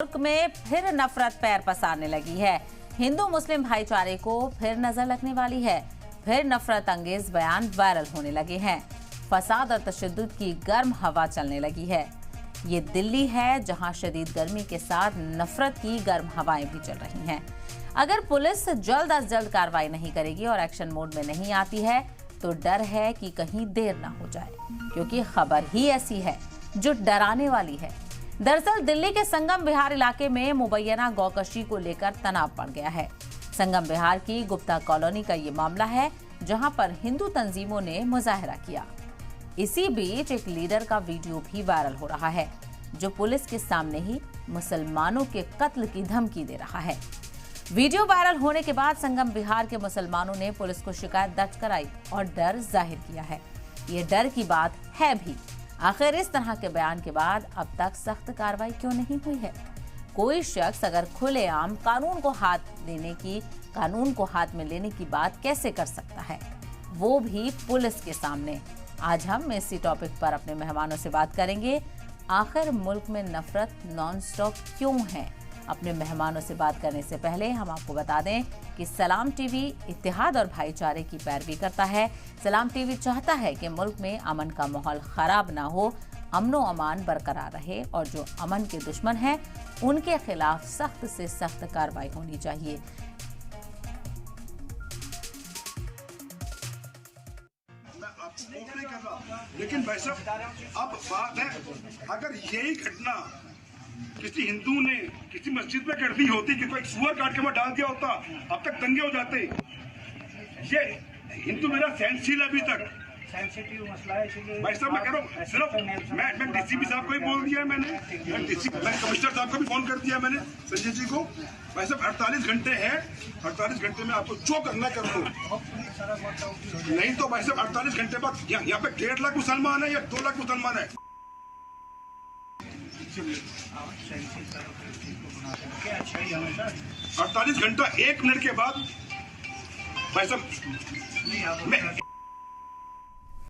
मुल्क में फिर नफरत पैर पसारने लगी है। हिंदू मुस्लिम भाईचारे को फिर नजर लगने वाली है। फिर नफरत अंगेज बयान वायरल होने लगे हैं। फसाद और तशद्दुद की गर्म हवा चलने लगी है। ये दिल्ली है जहां शदीद गर्मी के साथ नफरत की गर्म हवाएं भी चल रही हैं। अगर पुलिस जल्द अज जल्द कार्रवाई नहीं करेगी और एक्शन मोड में नहीं आती है तो डर है कि कहीं देर ना हो जाए, क्योंकि खबर ही ऐसी है जो डराने वाली है। दरअसल दिल्ली के संगम विहार इलाके में मुबैना गौकशी को लेकर तनाव बढ़ गया है। संगम विहार की गुप्ता कॉलोनी का ये मामला है, जहां पर हिंदू तंजीमों ने मुजाहरा किया। इसी बीच एक लीडर का वीडियो भी वायरल हो रहा है, जो पुलिस के सामने ही मुसलमानों के कत्ल की धमकी दे रहा है। वीडियो वायरल होने के बाद संगम विहार के मुसलमानों ने पुलिस को शिकायत दर्ज कराई और डर जाहिर किया है। ये डर की बात है भी, आखिर इस तरह के बयान के बाद अब तक सख्त कार्रवाई क्यों नहीं हुई है? कोई शख्स अगर खुलेआम कानून को हाथ में लेने की बात कैसे कर सकता है, वो भी पुलिस के सामने। आज हम इसी टॉपिक पर अपने मेहमानों से बात करेंगे। आखिर मुल्क में नफरत नॉन स्टॉप क्यों है? अपने मेहमानों से बात करने से पहले हम आपको बता दें कि सलाम टीवी इत्तेहाद और भाईचारे की पैरवी करता है। सलाम टीवी चाहता है कि मुल्क में अमन का माहौल खराब ना हो, अमनो अमान बरकरार रहे और जो अमन के दुश्मन हैं उनके खिलाफ सख्त से सख्त कार्रवाई होनी चाहिए। लेकिन भाई साहब, अब बात है, अगर यही घटना किसी हिंदू ने किसी मस्जिद में कर दी होती कि कोई सुअर काट के वहां डाल दिया होता, अब तक दंगे हो जाते। ये हिंदू मेरा सहनशील अभी तक सेंसिटिव मसला है, इसलिए भाई साहब मैं कह रहा हूँ, सिर्फ मैं डीसीपी साहब को ही बोल दिया है, मैंने कमिश्नर साहब को भी फोन कर दिया मैंने, संजय जी को। भाई साहब 48 घंटे हैं, 48 घंटे में आपको जो करना कर दो। नहीं तो भाई साहब 48 घंटे बाद यहाँ पे 1.5 लाख मुसलमान है या 2 लाख मुसलमान है। 48 घंटा 1 मिनट के बाद भाई साहब